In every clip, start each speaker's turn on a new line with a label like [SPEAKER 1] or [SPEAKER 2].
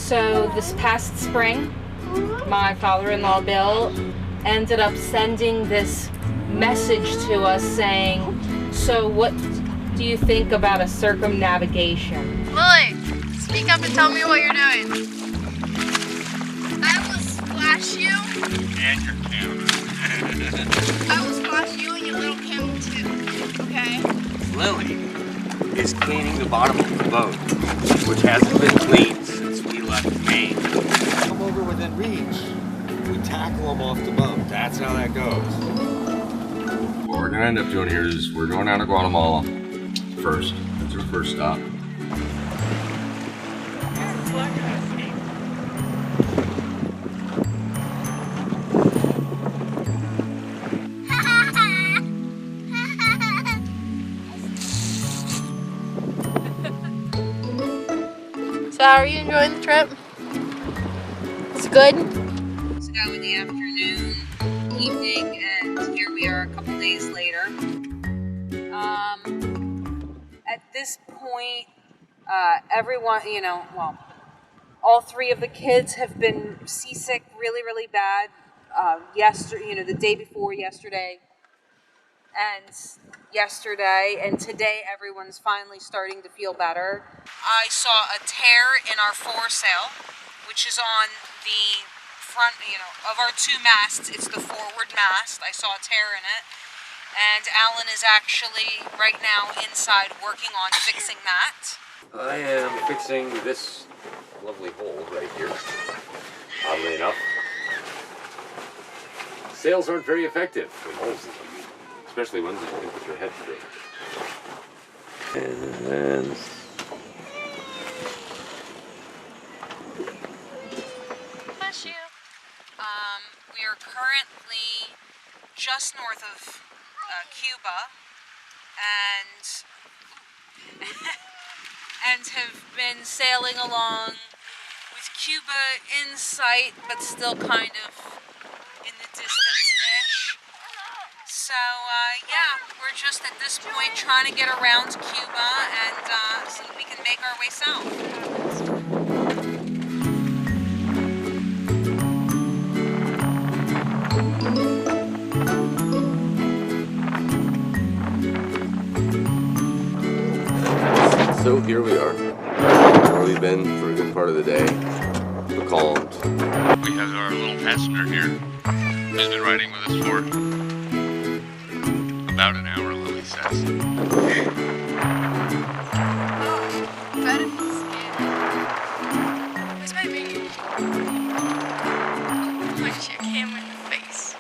[SPEAKER 1] So this past spring, my father-in-law Bill ended up sending this message to us saying, so what do you think about a circumnavigation?
[SPEAKER 2] Lily, speak up and tell me what you're doing. I will splash you.
[SPEAKER 3] And your camera.
[SPEAKER 2] I will splash you and your little camera too, okay?
[SPEAKER 3] Lily is cleaning the bottom of the boat, which hasn't been cleaned since we left Maine.
[SPEAKER 4] Come over within reach, we tackle them off the boat.
[SPEAKER 3] That's how that goes.
[SPEAKER 5] What we're gonna end up doing here is we're going down to Guatemala first. That's our first stop.
[SPEAKER 2] So how are you enjoying the trip? It's good?
[SPEAKER 1] So that was the afternoon, evening, and here we are a couple days later. At this point, everyone, all three of the kids have been seasick really, really bad. The day before yesterday, and today everyone's finally starting to feel better. I saw a tear in our foresail, which is on the front, of our two masts. It's the forward mast. I saw a tear in it. And Alan is actually right now inside working on fixing that.
[SPEAKER 5] I am fixing this lovely hole right here. Oddly enough, sails aren't very effective with holes in them, especially ones that you can put your head through. And
[SPEAKER 2] Bless you.
[SPEAKER 1] We are currently just north of Cuba, and have been sailing along with Cuba in sight, but still kind of in the distance-ish. So yeah, we're just at this point trying to get around to Cuba and so that we can make our way south.
[SPEAKER 5] so here we are. Where we've been for a good part of the day. Becalmed.
[SPEAKER 3] We have our little passenger here who's been riding with us for about an hour, Lily says.
[SPEAKER 2] Better be scared. Where's my baby? Punch your camera in the face.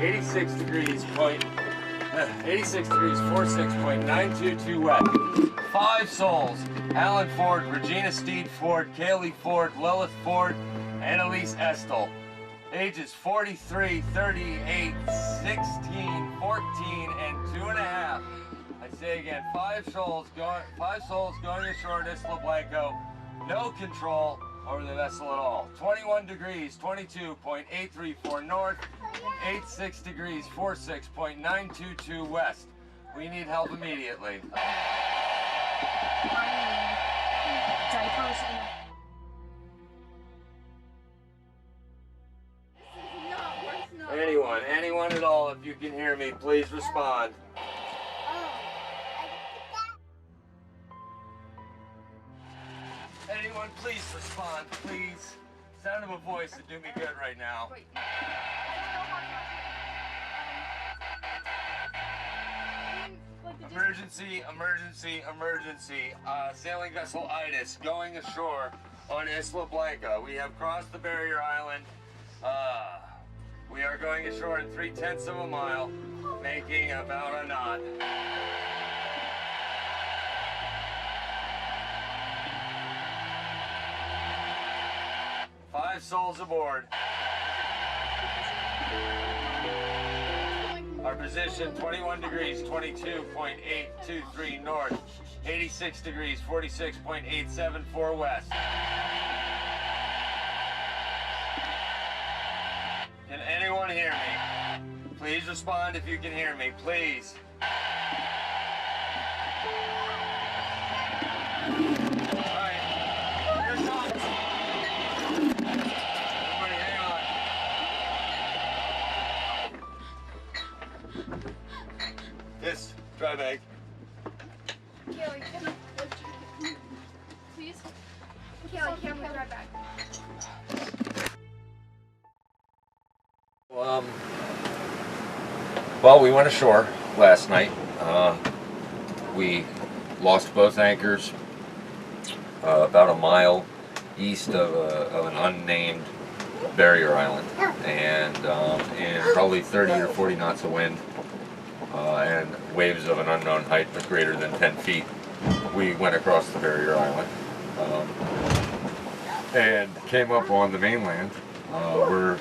[SPEAKER 5] .86 degrees, 46.922 wet. 5 souls: Alan Ford, Regina Steed Ford, Kaylee Ford, Lilith Ford, Annalise Estel. Ages 43, 38, 16, 14, and 2.5. I say again, 5 souls going ashore at Isla Blanco. No control over the vessel at all. 21 degrees, 22.834 north, 86 degrees, 46.922 west. We need help immediately. If you can hear me, please respond. Anyone, please respond, please. Sound of a voice would do me good right now. Emergency, emergency, emergency. Sailing vessel Itis going ashore on Isla Blanca. We have crossed the barrier island. We are going ashore in 3/10 of a mile, making about a knot. Five souls aboard. Our position, 21 degrees, 22.823 north, 86 degrees, 46.874 west. Can anyone hear me? Please respond if you can hear me, please. All right, here it comes. Everybody hang on. Yes, dry bag.
[SPEAKER 2] Kaylee, please. Kaylee, can we drive back?
[SPEAKER 3] Well, we went ashore last night. We lost both anchors about a mile east of an unnamed barrier island, and in probably 30 or 40 knots of wind and waves of an unknown height but greater than 10 feet, we went across the barrier island and came up on the mainland. We're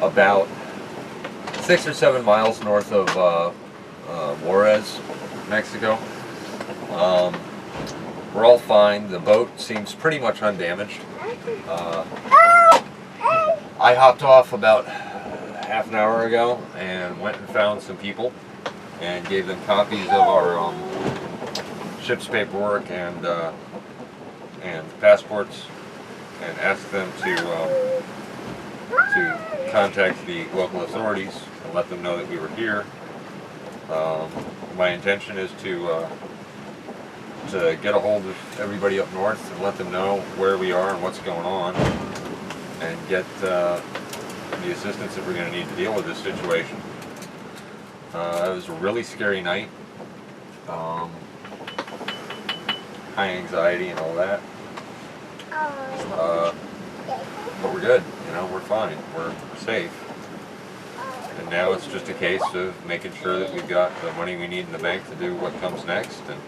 [SPEAKER 3] about 6 or 7 miles north of Juarez, Mexico. We're all fine. The boat seems pretty much undamaged. I hopped off about half an hour ago and went and found some people and gave them copies of our ship's paperwork and passports, and asked them to contact the local authorities and let them know that we were here. My intention is to get a hold of everybody up north and let them know where we are and what's going on, and get the assistance that we're going to need to deal with this situation. It was a really scary night. High anxiety and all that. But we're good, you know, we're fine, we're safe. And now it's just a case of making sure that we've got the money we need in the bank to do what comes next and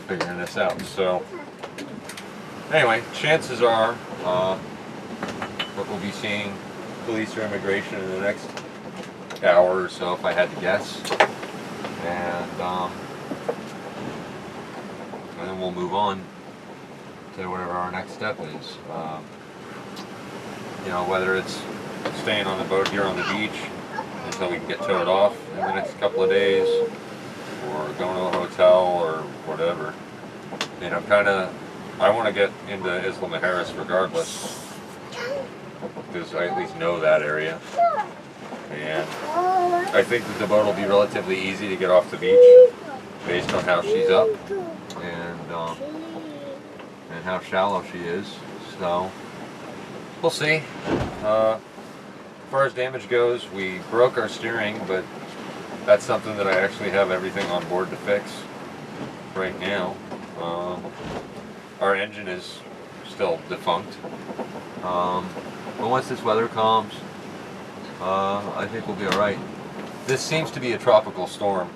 [SPEAKER 3] figuring this out. So, anyway, chances are that we'll be seeing police or immigration in the next hour or so, if I had to guess. And then we'll move on to whatever our next step is. You know, whether it's staying on the boat here on the beach until we can get towed off in the next couple of days, or going to a hotel or whatever. You know, I want to get into Isla Mujeres regardless, because I at least know that area. And I think that the boat will be relatively easy to get off the beach based on how she's up and how shallow she is. So we'll see. As far as damage goes, we broke our steering, but that's something that I actually have everything on board to fix right now. Our engine is still defunct. But once this weather calms, I think we'll be alright. This seems to be a tropical storm,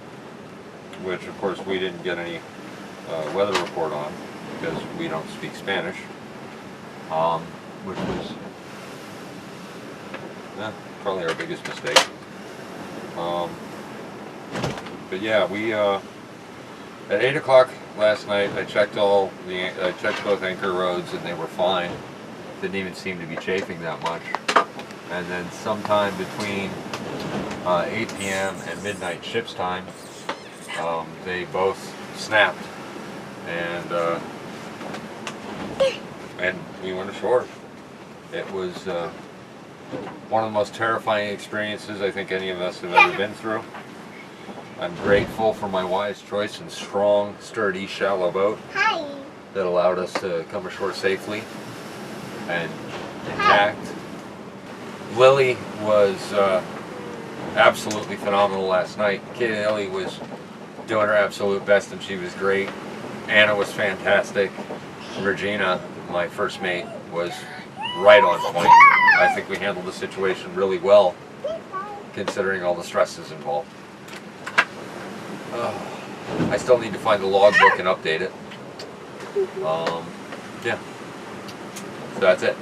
[SPEAKER 3] which of course we didn't get any weather report on because we don't speak Spanish, which was probably our biggest mistake. But yeah, we at 8 o'clock last night I checked both anchor rods and they were fine. Didn't even seem to be chafing that much. And then sometime between 8 p.m. and midnight ship's time, they both snapped, and we went ashore. It was one of the most terrifying experiences I think any of us have ever been through. I'm grateful for my wise choice and strong, sturdy, shallow boat that allowed us to come ashore safely and intact. Lily was absolutely phenomenal last night. Kaylee was doing her absolute best and she was great. Anna was fantastic. Regina, my first mate, was right on point. I think we handled the situation really well, considering all the stresses involved. I still need to find the logbook and update it. Yeah. So that's it.